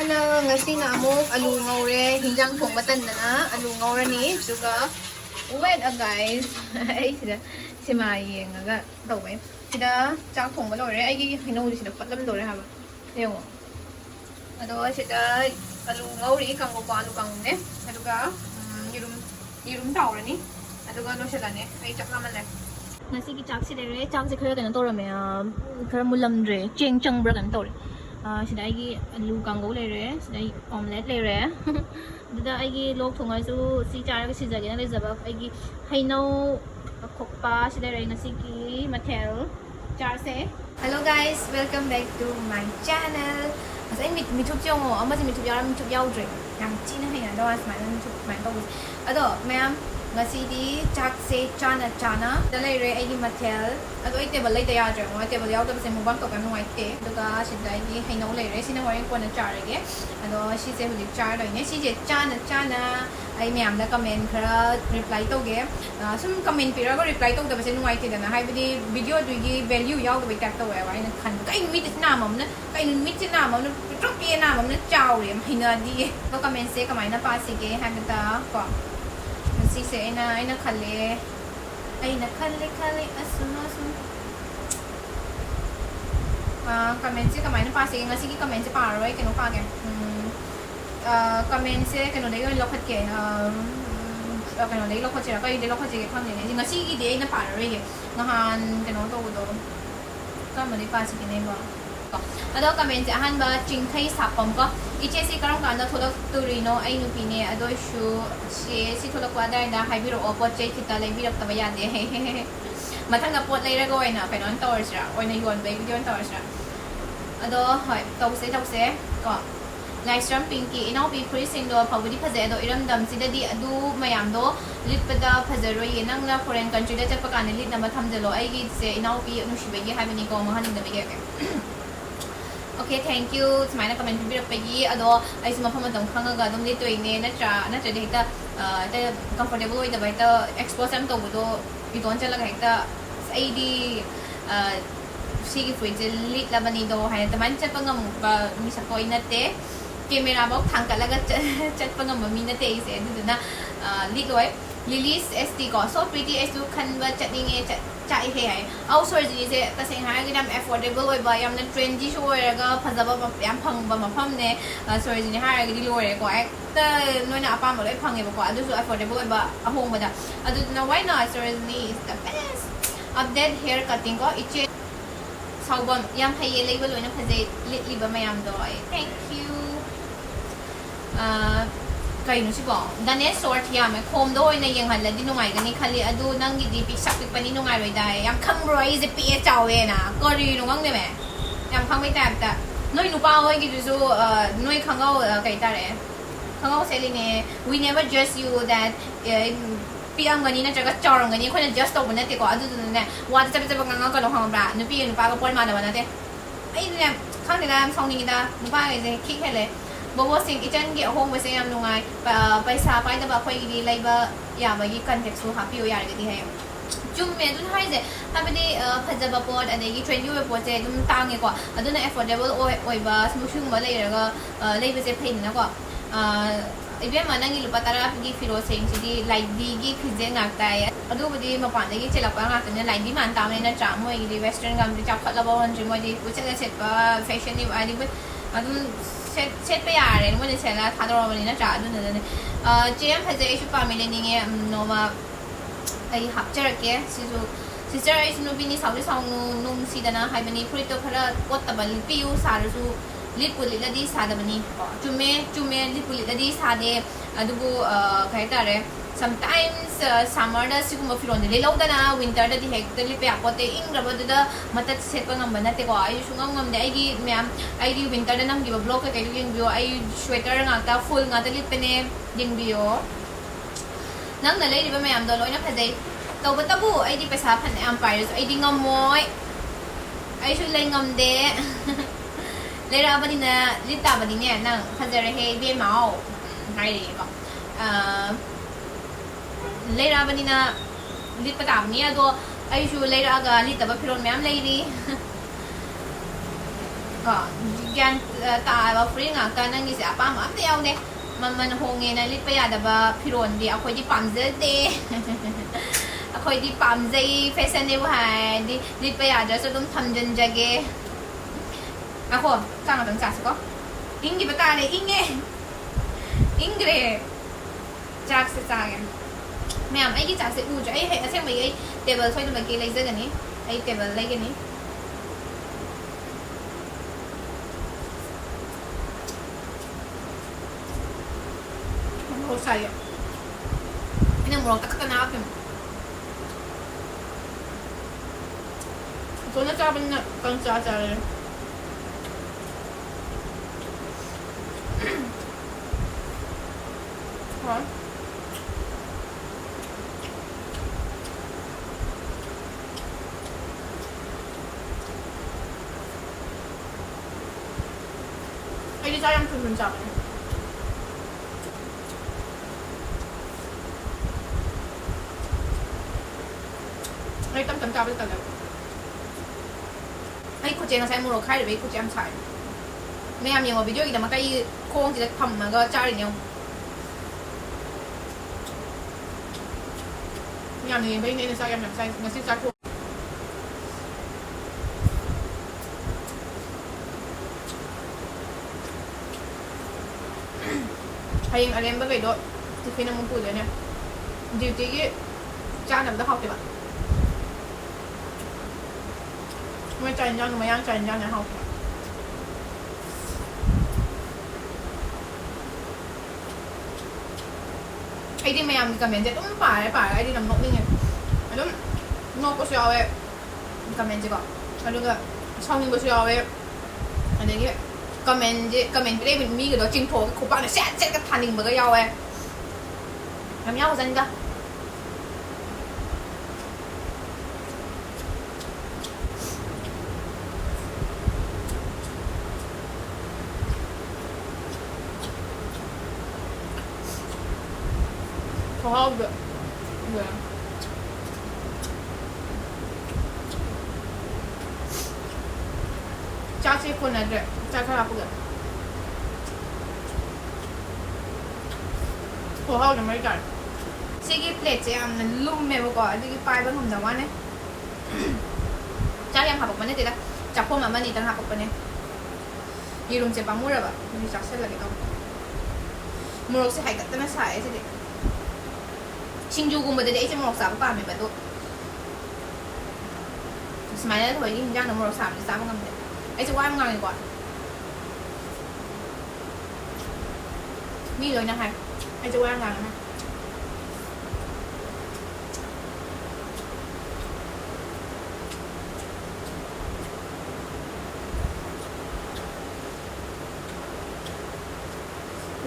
Hello, ngasi na amok alu ngaure hinjang thong batan na alu ngaure ni juga wait guys ai sida sima yeng ga tau mai sida chak thong ba lore ai gi hino sida patlam lore ha ba yong ado sida alu ngaure kang ko alu kang ne aduga yirum tau ni aduga no sida ne ai chak naman le ngasi gi chak sida re chak se khara kan to ra me khara mulam re cheng chang bra kan to re sida ai alu kanggo le re sida omelette le re dada ai lok thongai su si chara ga si jage na le jaba ai hainau khokpa sida re ngasi ki mathel char se. Hello guys, welcome back to my channel. Asa ai mi thup chong o ama si mi thup yar mi thup yau dre yang chi na hai na do as mai mi thup mai to ado ma'am ngasi di chak se chana da lai re ai mathel ado ai table lai ta ya dre mo table yau ta se mo bang to kan noi te daga sida ai hainau le re sina horen ko na char ge ado si se hu char doi ne si je chana ai ma'am da comment khara reply to ge sum comment pi ra go reply to da se noi te da na hai bi video du gi value yau da bi tak to wa ai na khan kai mi ti na mom na kai mi ti na mom na trop pi na mom na chao re mai na di ko comment se ka mai na pa si ge ha ta ko si se ina khale asun comment se kamai na pa se ngasi ki comment se pa roi ke no pa ke comment se ke no dei lo khat ke ke no dei lo khat che ka dei lo khat che ke kham ne ngasi ki dei na pa roi ke ngahan ke no to do ka ma dei pa se ke ne ba ado comment se han ba ching thai sapom ko iche si karam kan da thoda turino ai nu pi ne ado shu si thoda kwa da na hai biro opot che kita lai biro ta ba ya de mathang na pot lai ra go ina pe non towers ra oi na yon ba video towers ra ado hoi tau se ko live stream pinky inau pi free sing do phawdi phaje do iram dam si da di adu mayam do lit pada phajaro ye nang na foreign country da chapa kan lit na ma tham jalo ai gi se inau pi nu shi ba gi hai bani ko ma haning da ba ge okay, thank you. Sumana comment biro pagi ado ai suma phama dam khanga ga dum le to ine na tra de ta comfortable oi da bai ta expose am to do bi don chala ga ta ai di si gi free lit la bani do hai ta man chat pangam ba mi sa ko ina te camera box thang ka laga chat pangam mi na te se du na lit loi Lily's ST ko so pretty as to khan ba chatting e chai he hai outsource ji se ta sing ha gi dam affordable oi ba yam na trendy show ra ga phajaba ba yam phang ba ma pham ne sorry ji ha gi lo re ko ai ta noi na apa ma loi phang e ba ko adu so affordable oi ba ahong ba da adu na why not sorry is the best update hair cutting ko iche saubam yam hai ye label loi na phaje li ba mayam do ai thank you kai no si bo dane sort ya me khom do ina yeng han la di nungai gani khali adu nang gi di pi sak pi pani nungai roi dai yam kham roi je pi e chaw e na ko ri no ngang ne me yam khang mai ta ta noi nu pa oi gi ju noi khang au kai ta re khang au selling e we never just you that pi ang gani na jaga chaw gani khoi na just to na te ko adu ne wa ta ta ngang ngang ka lo hang bra nu pi nu pa ko pon ma na na te ai ne khang ne ga am song ni da nu pa ge je kick hele bobo sing itan gi ahong ba se yam nungai paisa pai da ba khoi gi lai ba ya ba gi context su happy o yar gi di hai chum me dun hai je ha ba di phajaba pot ane gi trend yu pot je dum tang e ko aduna affordable oi ba smushung ba lai ra ga lai ba se phain na ko ibe ma nang gi lupa tara gi firo sing si di lai di gi khije ngak tai adu ba di ma pan da gi chela pa ngak ne lai di man ta me na cha moi gi western gam di chap khat la ba on ji moi di ucha ga set pa fashion ni ani ba adu set pa yare mo ne sela thadro ba ni na cha adu ne jm phaje isu pa mi le ni nge no ma ai hap char ke sister is no bini sauri song num si da na hai bani free to khara pot ta bal pi u sar su lit puli la di sa da bani chume lit puli la di sa de adu bu kai ta re sometimes summer da siguma firon le lo da na winter da di hek da li pe apote ing ra ba da matat set pa ngam na te ko ai su ngam de ai gi ma'am ai di winter da nam gi ba block ka kai gi bio ai sweater nga ta full nga da li pe ne ding bio nang na le di ba ma'am do loi na phajai to ba tabu ai di paisa phan empire ai di ngam moi ai su lai ngam de le ra ba ni na li ta ba ni ne nang phajare he be mao hai ri ba le ra ba ni na lit pa tam ni ado ai su le ra ga lit ta ba phiron ma'am lai ri ก็กันตายว่าฟรีงกันนั่งกินป้ามาเดียวเนี่ยมันโฮงเงินลิปไปยาดบ่พิรอนดีเอาคนที่ปั๊มเจเดเอาคนที่ปั๊มเจเฟสเนวหายดิลิปไปยาจะต้องทำจนจะเกะอ่ะคนจ้างมาตั้งจ่าสิก็อิงกี่ประการเลยอิงเงอิงเกรจากสิจ้างไงแม่ไอ้กี่จากสิอูจะไอ้เห็นเส้นไปไอ้เทเบิลช่วยตัวเมื่อกี้เลยเจอกันนี้ไอ้เทเบิลเลยกันนี้saya ini merontak kenapa soalnya cara banyak kan cara ini saya yang turun caraไอ้ตั้มจับไปตั้งแล้วไอ้คุณเจนใช้มือเราค่ายหรือไม่คุณเจนใช้ไม่ยามยังว่าวิดีโออีกแต่มันก็ยี่โค้งจะทำมันก็จ้าอย่างเดียวไม่ยามนี้ไม่ในสายยังใช้เงินซื้อจ้าคู่ให้ยังอะไรบ้างเลยด้วยที่ฟินมันพูดเลยเนี่ยดิวตี้จ้าหนังตะเขาใช่ปะไม่ใจยันไม่ย่างใจยันนะเขาไอ้ที่ไม่ยามกับเมนเจ็ดต้องป่าไอ้ที่น้ำนกนี่ไงไอ้ต้องนกก็需要ไอ้กับเมนเจ็ดก็ไอ้ต้องก็ช่องนึงก็需要ไอ้อันนี้กับเมนเจ็ดได้เป็นมีก็ต้องจิ้งโถกับขบานเนี่ยเซ็ตกับทันหนึ่งมันก็要ไอ้ทำยาวกว่านั้นก็好的，对。加些困难的，再看他不给。我好久没干。这个 plate 这样的卤没不过，这个摆不同的话呢。加点下不过呢，对的。加破慢慢的等下不过呢。一笼这把木了吧？你加些了给到。木肉是还个，等下菜是的。신주군보다 이제 먹사고 밤에 봐도 스마일에 더 이긴 장 너무 먹 사면 싸면 가면 돼. 이제 와인 가는 거야. 미 rồi nè hai. I제 와인 가는 거.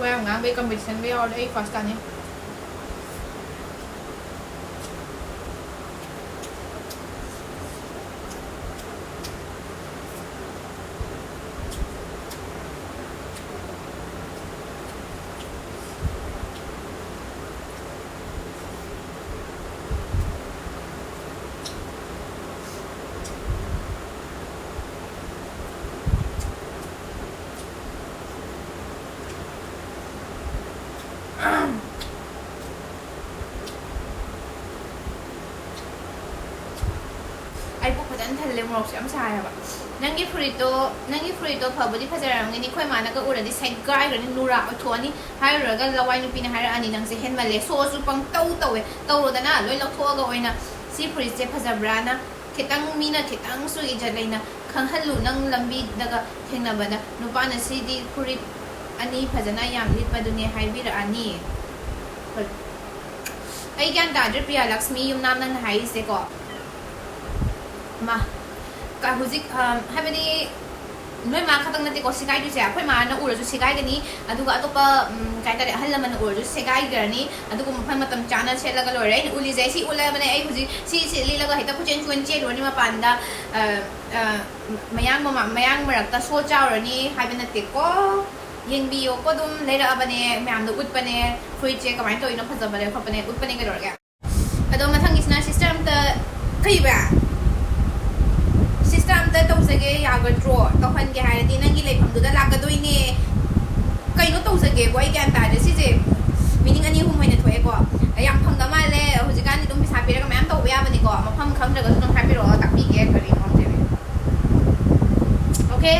와인 ngang bây cầm bị sen bây giờ đây fast này.ไอ้พวกพันธุ์ทะเลมรกช้ำชายอะแบบนั่งยี่ฟริโตพอบุตรพัชราเงี้ยนี่ค่อยมาแล้วก็อุดรดิเซนไกด์หรือนูราทัวร์นี่ให้หรือก็เราไว้ในปีนี้ให้อันนี้นังสิเห็นมาเลยโซ่สุปังเต้าโรดนะเลยเราทัวร์ก็ไว้นะซีฟริเจพัชรานะคิดตั้งมีนะคิดตั้งสุยจะเลยนะขังฮัลลูนั่งลำบีแล้วก็เห็นนะบ้านะนูปานะซีดีฟริอันนี้พัชรายามลิปมาดูเนี่ยให้วิระอันนี้ไอ้การด่าจุดเปรียลักษมียุ่มน้ำนั่งหายเสียก่อนมาการหุ่นจิให้ไปดีน้อยมาเขาต้องนั่งติดกับสิกายดูเสียค่อยมานะอุดจุดสิกายกันนี้อันทุกอันทุกปะการแต่ฮัลโหลมันอุดจุดสิกายกันนี้อันทุกคนพันมาตั้งจานนั้นเช็ดแล้วก็ลอยเลยอุลิเจสิอุลเลยมันไอ้หุ่นจิสิลีแล้วก็เห็นแต่ผู้เจนชวนเจล้วนนี่มาปันดาไม่ยังมารักตาโซ่เจ้าเลยนี่ให้เป็นนั่งติดก็ยังบีโอก็ดุมเลยละบันเนี่ยไม่ยังดูอุดปันเนี่ยคุยเจกับมันตัวอีน้องพันจะบันเนี่ยเขาปันเนี่ยอุดปันเนี่ยก็โดนแกแต่ตัวมันทั้งอิสนาซิสเต็มแต่ใครแบบซิสเต็ม ꯑꯝꯇ ꯇꯧꯖꯒꯦ ꯌꯥꯒꯗ꯭ꯔꯣ ꯇꯧꯍꯟꯒꯦ ꯍꯥꯏꯔꯗꯤ ꯅꯪꯒꯤ ꯂꯩꯐꯝꯗꯨꯗ ꯂꯥꯛꯀꯗꯣꯏꯅꯦ ꯀꯩꯅꯣ ꯇꯧꯖꯒꯦꯕꯣ ꯑꯩ ꯒ꯭ꯌꯥꯟ ꯇꯥꯗ꯭ꯔꯦ ꯁꯤꯁꯦ ꯃꯤꯅꯤꯡ ꯑꯅꯤ ꯑꯍꯨꯝ ꯑꯣꯏꯅ ꯊꯣꯛꯑꯦꯀꯣ ꯌꯥꯝ ꯐꯪꯗ ꯃꯥꯜꯂꯦ ꯍꯧꯖꯤꯛꯀꯥꯟꯗꯤ ꯑꯗꯨꯝ ꯄꯩꯁꯥ ꯄꯤꯔꯒ ꯃꯌꯥꯝ ꯇꯧꯕ ꯌꯥꯕꯅꯤꯀꯣ ꯃꯐꯝ ꯈꯪꯗ꯭ꯔꯒꯁꯨ ꯑꯗꯨꯝ ꯍꯥꯏꯕꯤꯔꯛꯑꯣ ꯇꯥꯛꯄꯤꯒꯦ ꯀꯔꯤꯅꯣ ꯈꯪꯗꯦ 오케이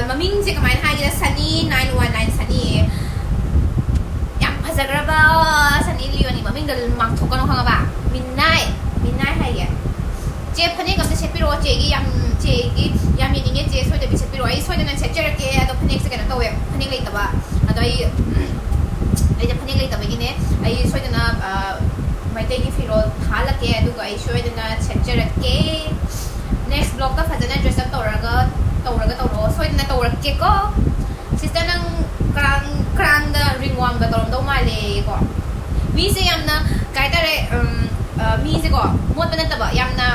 ममिंगसे कमायन हाइगे सनी 919 सनी याम फजग्रबा सनी लियोनी ममिंग द मांगथोकनो खंगबा मिनाय हाइगे चे फने गमते सेपिरो चेगी याम येनिगे चे सोइदे बि सेपिरो आई सोइदना सेचरके अदो फने से कना तवे फने लेतबा अदो आई जे फने लेतबगिने आई सोइदना माइतेगी फिरो थालके अदुगा आई सोइदना सेचरके नेक्स्ट ब्लॉग का फजना ड्रेस अप तौरगा तौरो सोइदना तौरके को सिस्टर नंग क्रांग द रिंग वांग द तौरम दो माले को मी से यामना काइतरे मी से को मोत बना तबा यामना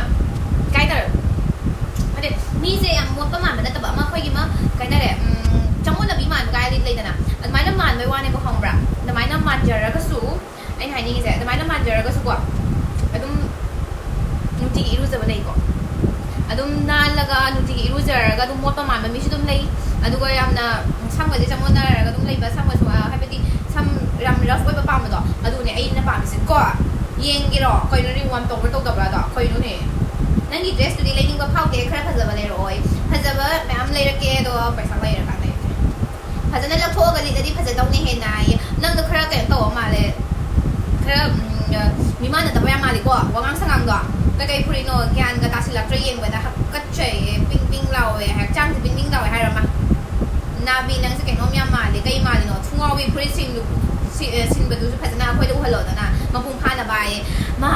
काइतर अरे मी से याम मोत मा बना तबा मा खोगी मा काइतरे चमोना बि मान गाय लेदना अदमाइना मान बै वाने को खंगब्रा अदमाइना मान जरगा सु ai hai ni se अदमाइना मान जरगा सु को अदुम नुटी इरुजबा लेई को अदुम नालगा नुटी इरुजरगा अदुम मोत मान बा मिसु दुम लेई अदुगा यामना samgade chamonarga dum leiba samga so habedi sam ram rough oi ba pamdo adune ai na pamise ko yengiro koino ri wam to to dabra da koino ne nangi dress tu di lening ba phaude khara phajaba le roi phajaba mam leirake do paisa leiraka ne phajana la thoga li dadi phajadau ne he nai nang da khara ka to ma le khara mimana da ba ma li ko wangang sangang do ka kai phuri no gyan ga tasilak tra yeng ba da ka chai ping ping law e ha chang ping ping law e ha rama nabi nang se keno myam mali kai mali no thungaw wi phuri sin badu su phajana khoi du halo dana mapung phana bai ma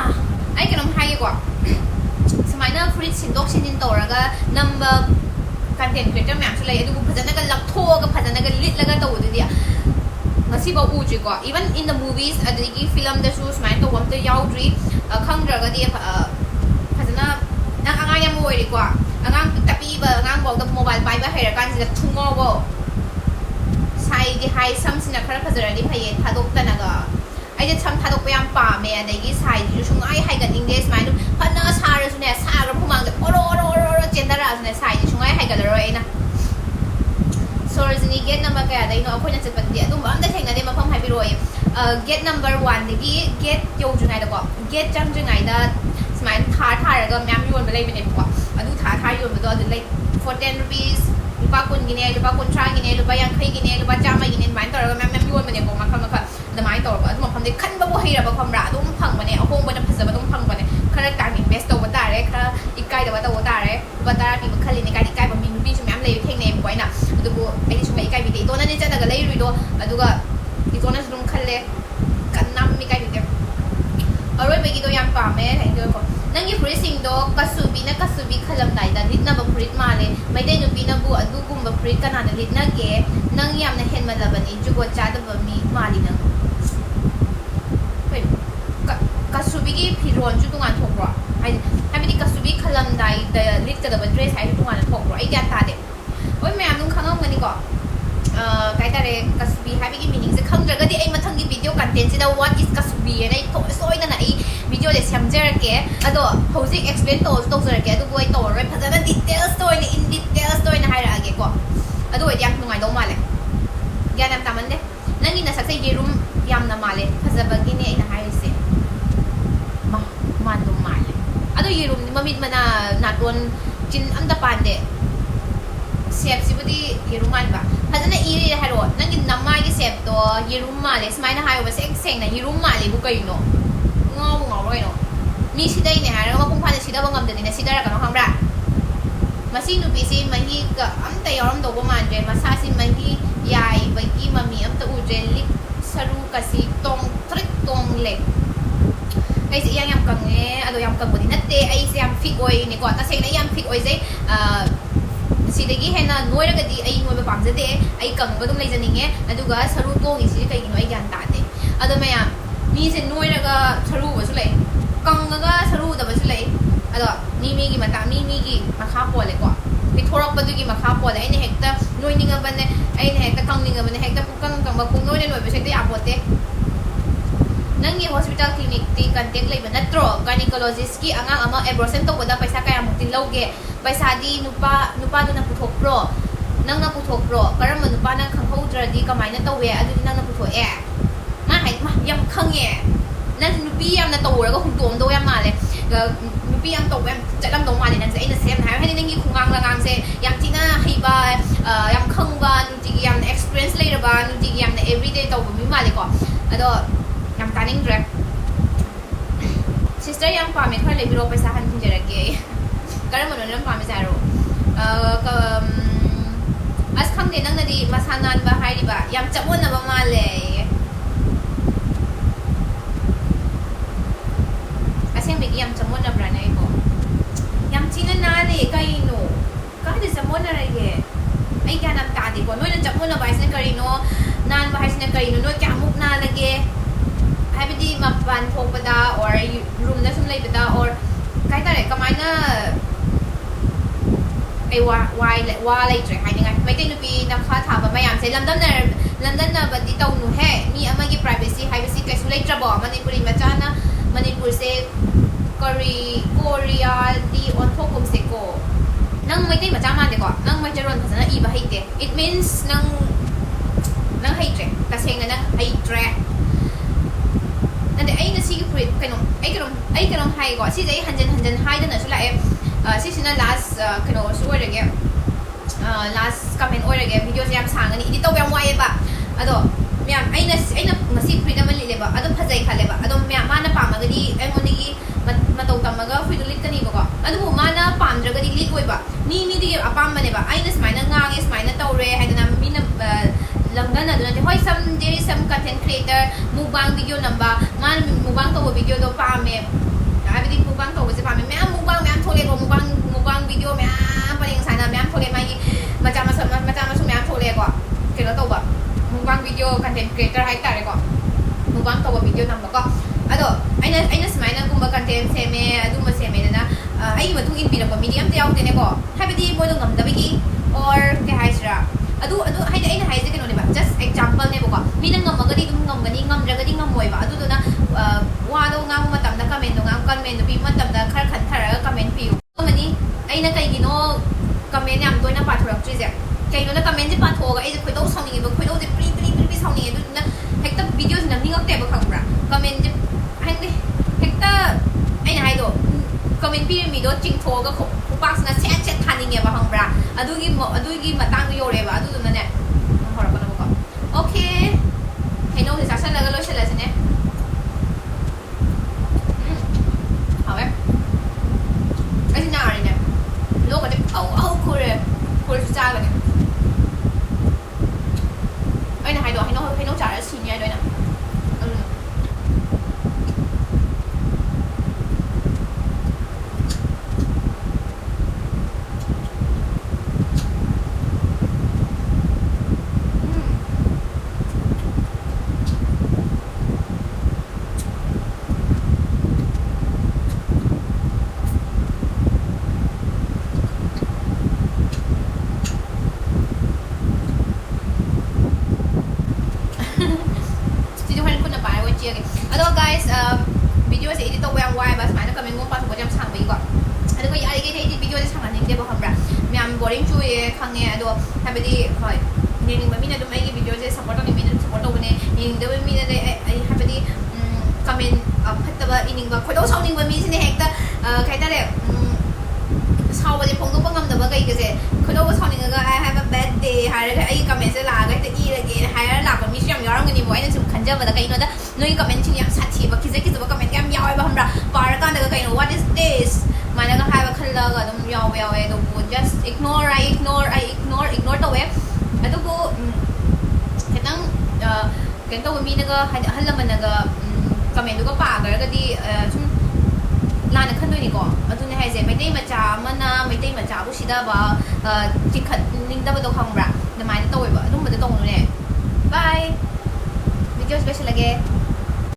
ai kenom hai ko samaina phuri sin dok sin din toraga number content creator myam su lai adu phajana ga laktho ga phajana ga lit laga to du dia ngasi ba u ji ko even in the movies adigi film da su smain to wam te yaudri khangdra ga di phajana nang anga yam moi ri ko angang tapi ba angang bo da mobile pai ba haira kan ji thungaw bo sai di hai sam sina khara phajara di phaye thadok tanaga ai je cham thadok yam pa me adagi sai ji sung ai hai ga english mai du phana sara su ne sara phumang da oro chendara su ne sai ji sung ai hai ga ro ai na sorry get number ka dai no akhoi na chat pati adum am da thengna de mafam hai bi roi get number 1 dagi get yo jungai da ko get jang jungai da smai thar ga myam yon ba lai bi ne ko adu thar yon ba do adu like for 10 rupees lupa kun gini lupa kun tra gini lupa yang kai gini lupa jama gini main tor ga myam yon ba ne ko makha da mai tor ba adu mafam de khan ba bo hira ba kham ra adu phang ba ne ahong ba da phasa ba dum phang ba ne khara ta invest to ba ta re khara ikai da ba ta ta re ba ta pi ba khali ne kai ikai ba min rupees myam lai theng ne ko ina adu bo ai ni sumai ikai bi de to na ne cha da ga lai ri do adu ga i to na dum khalle kan nam mi kai bi de aroi ba gi do yang pa me hai do ko nangi free sing do kasubi khalam dai da litna ba free male mai dai no pi na bu adu gum ba free kana na litna ge nang yam na hen ma la bani jugo cha da ba mi mali na kasubi gi phiron ju tungan thokro ai habidi kasubi khalam dai da lit ka da ba dress ai tungan thokro ai gyan ta de oi me am nung khangam ngani ko kai ta re kasubi habigi meaning se khang draga di ai mathang gi video content si da what is kasubi and ai to soina na ai video le samjarake ado hojik explain to jarake adu boy to roi phajana details to in details to in hairage ko adu oi yak nungai do male gyanam tamande nangi na sakse yerum yamna male phajabagi ne ina haise man do male adu yerum ni mamit mana naton chin amda pande sep sibudi yeruman ba phajana iri haro nangi namma gi sep to yerum male smaina hayo ba seng na yerum male bu kai no ngau roi no mi sidai ne hara ma pung phane sida bangam de ne sidara ka no hambra masi nu pi si mahi ka am ta yoram do bo man je masa si mahi yai ba ki mami am ta u je lik saru ka si tong trik tong le ai si yang kang ne ado yang kang bodi natte ai si yang fit oi ne ko ta sei na yang fit oi zai sidagi hena noira ga di ai noi ba pam jade ai kang ba dum lei janinge aduga saru tong isi kai gi noi gyan ta de ado maya mi se noira ga saru ba su lei kang ga saru da ba su lei ado mi gi mata mi gi makha po le ko pi thorak ba du gi makha po le ai ne hekta noi ninga ba ne ai ne hekta kang ninga ba ne hekta pu kang ba ku noi ne noi ba se ya po te ꯅꯪꯒꯤ hospital ꯀ꯭ꯂꯤꯅꯤꯛꯇꯤ contact ꯂꯩꯕ ꯅꯠꯇ꯭ꯔꯣ ꯒꯥꯏꯅꯤꯀꯣꯂꯣꯖꯤꯁꯀꯤ ꯑꯉꯥꯡ ꯑꯃ abortion ꯇꯧꯕꯗ ꯄꯩꯁꯥ ꯀꯌꯥꯃꯨꯛꯇꯤ ꯂꯧꯒꯦ ꯄꯩꯁꯥꯗꯤ ꯅꯨꯄꯥꯗꯨꯅ ꯄꯨꯊꯣꯛꯄ꯭ꯔꯣ ꯅꯪꯅ ꯄꯨꯊꯣꯛꯄ꯭ꯔꯣ ꯀꯔꯝꯕ ꯅꯨꯄꯥꯅ ꯈꯪꯍꯧꯗ꯭ꯔꯗꯤ ꯀꯃꯥꯏꯅ ꯇꯧꯋꯦ ꯑꯗꯨꯗꯤ ꯅꯪꯅ ꯄꯨꯊꯣꯛꯑꯦ ꯃꯥ ꯍꯥꯏ ꯌꯥꯝ ꯈꯪꯉꯦ ꯅꯪ ꯅꯨꯄꯤ ꯌꯥꯝꯅ ꯇꯧꯔꯒ ꯍꯨꯟꯇꯣꯛꯑꯝꯗꯧ ꯌꯥꯝ ꯃꯥꯜꯂꯦ ꯅꯨꯄꯤ ꯌꯥꯝ ꯇꯧꯕ ꯌꯥꯝ ꯆꯠꯂꯝꯗꯧ ꯃꯥꯜꯂꯦ ꯅꯪꯁꯦ ꯑꯩꯅ ꯁꯦꯝꯅ ꯍꯥꯏꯕ ꯍꯥꯏꯗꯤ ꯅꯪꯒꯤ ꯈꯨꯡꯒꯥꯡ ꯂꯒꯥꯡꯁꯦ ꯌꯥꯝ ꯊꯤꯅ ꯍꯩꯕ ꯌꯥꯝ ꯈꯪꯕ ꯅꯨꯡꯇꯤꯒꯤ ꯌꯥꯝꯅ ꯑꯦꯛꯁꯄꯤꯔꯤꯌꯦꯟꯁ ꯂꯩꯔꯕ ꯅꯨꯡꯇꯤꯒꯤ ꯌꯥꯝꯅ ꯑꯦꯕ꯭ꯔꯤꯗꯦ ꯇꯧꯕ ꯃꯤ ꯃꯥꯜꯂꯦꯀꯣ ꯑꯗꯣ ꯌꯥꯝ ꯇꯥꯅꯤꯡꯗ꯭ꯔꯦ ꯁꯤꯁꯇꯔ ꯌꯥꯝ ꯄꯥꯝꯃꯦ ꯈꯔ ꯂꯩꯕꯤꯔꯣ ꯄꯩꯁꯥ ꯍꯟꯖꯔꯛꯀꯦ ꯀꯔꯝꯕꯅꯣ ꯅꯪ ꯄꯥꯝꯃꯤꯁꯦ ꯍꯥꯏꯔꯣ ꯑꯁ ꯈꯪꯗꯦ ꯅꯪꯅꯗꯤ ꯃꯁꯥ ꯅꯥꯟꯕ ꯍꯥꯏꯔꯤꯕ ꯌꯥꯝ ꯆꯃꯣꯠꯅꯕ ꯃꯥꯜꯂꯦ ꯑꯁꯦꯡꯕꯒꯤ ꯌꯥꯝ ꯆꯃꯣꯠꯅꯕ꯭ꯔꯥꯅꯦ ꯑꯩꯕꯣ ꯌꯥꯝ ꯊꯤꯅ ꯅꯥꯜꯂꯦ ꯀꯩꯅꯣ ꯀꯥꯏꯗ ꯆꯃꯣꯠꯅꯔꯒꯦ ꯑꯩ ꯒ꯭ꯌꯥꯟ ꯌꯥꯝ ꯇꯥꯗꯦꯀꯣ ꯅꯣꯏꯅ ꯆꯃꯣꯠꯅꯕ ꯍꯥꯏꯁꯤꯅ ꯀꯔꯤꯅꯣ ꯅꯥꯟꯕ ꯍꯥꯏꯁꯤꯅ ꯀꯔꯤꯅꯣ ꯅꯣꯏ ꯀꯌꯥꯃꯨꯛ ꯅꯥꯜꯂꯒꯦ ꯍꯥꯏꯕꯗꯤ ꯃꯄꯥꯟ ꯊꯣꯛꯄꯗ ꯑꯣꯔ ꯔꯨꯝꯗ ꯁꯨꯝ ꯂꯩꯕꯗ ꯑꯣꯔ ꯀꯩ ꯍꯥꯏꯇꯥꯔꯦ ꯀꯃꯥꯏꯅ ꯑꯩ ꯋꯥ ꯂꯩꯇ꯭ꯔꯦ ꯍꯥꯏꯅꯤꯡꯉꯥꯏ ꯃꯩꯇꯩ ꯅꯨꯄꯤ ꯅꯈꯥ ꯊꯥꯕ ꯃꯌꯥꯝꯁꯦ ꯂꯝꯗꯝꯅꯕꯗꯤ ꯇꯧꯅꯨꯍꯦ ꯃꯤ ꯑꯃꯒꯤ ꯄ꯭ꯔꯥꯏꯚꯦꯁꯤ ꯍꯥꯏꯕꯁꯤ ꯀꯩꯁꯨ ꯂꯩꯇ꯭ꯔꯕꯣ ꯃꯅꯤꯄꯨꯔꯤ ꯃꯆꯥꯅ ꯃꯅꯤꯄꯨꯔꯁꯦ ꯀꯣꯔꯤꯌꯥꯗꯤ ꯑꯣꯟꯊꯣꯛꯀꯨꯝꯁꯦꯀꯣ ꯅꯪ ꯃꯩꯇꯩ ꯃꯆꯥ ꯃꯥꯟꯗꯦꯀꯣ ꯅꯪ ꯃꯩꯇꯩꯔꯣꯟ ꯐꯖꯅ ꯏꯕ ꯍꯩꯇꯦ ꯏꯠ ꯃꯤꯟꯁ ꯅꯪ ꯍꯩꯇ꯭ꯔꯦ ꯇꯁꯦꯡꯅ ꯅꯪ ꯍꯩꯇ꯭ꯔꯦ ꯅꯠꯇꯦ ꯑꯩꯅ ꯁꯤꯒꯤ ꯐꯨꯔꯤꯠ ꯑꯩ ꯀꯩꯅꯣꯝ ꯍꯥꯏꯀꯣ ꯁꯤꯁꯦ ꯑꯩ ꯍꯟꯖꯟ haidanasu lae sisina last kano su oirage last comment oirage video se yam sangani edit taw yam waye ba ado myam aina ngasi freedom lileba ado phajai khaleba ado myam mana pamagadi aimoni matau tamaga freedom lit kani ba ko ado mana pamdragadi lit oiba ni di apam bane ba aina smaina ngange smaina tawre haidana mina langana aduna hoi there is some content creator mukbang video namba man mukbang taw video do pame abidi mukbang taw se pame myam mukbang thole ko mukbang video myam paling sana myam thole mai macam myam thole ko kena taw ba mukbang video content creator hai tare ko mukbang taw video namba ko ado aina smaina gumba content seme aduma seme na ai mathung in pira ko medium te yaw tene ko habidi mo do ngamdabigi or ke haisra adu haida aina haise keno ne ba just example ne ba mina ngamagadi dum ngamgani ngamdragadi ngamoi ba adu na wa do ngam matam da comment do ngam comment do bi matam da khar khan thara comment piu mani aina kai gino comment yam toina pathurak tri je kai no na comment je pathoga ai je khoi do sawni ba khoi do je pri sawni adu na hekta videos na ningak te ba khangra comment je haide hekta aina haido comment pi mi do ching thoga ko box na set thaninge ba hangbra adugi matang yore ba adu na ne hora ba na ko okay heno se sasan laga lo shala sine awe ai na ari ne lo ka de au kure cha ga ne ai na hai no cha ra si ne doi na Hello guys, video se edit taw yang wai ba smaina comment mo pa thok jam sang bai ko ado ko yari ge edit video se sang aning de ba hambra myam boring chu ye khange ado habedi hoi ning ba mina do mai ge video se support ni mina support do ne ning de mina de ai habedi comment phatta ba ining ba khoi do saw ning ba mi sine hekta kai ta de saw ba je phong do ba ngam da ba kai ge se khoi do ba saw ning ga I have a bad day ha ra ai comment se la ga te i ra ge ha ra la ba mi syam yaram ga ni bo ai na sum khanja ba da kai no da noi comment ching yam sathi ba kize ba comment yam yaw ba hamra par kan da kai no what is this mana ga ha ba khalla ga dum yaw do just ignore to we adu ko ketang ken to mi na ga halla man ga comment du ga pa ga di sum la na khan doi ni ko adu ne hai je mai dei macha mana mai dei macha bu sida ba tikhat ning da ba do hamra na mai to we ba dum ba do ne bye video special again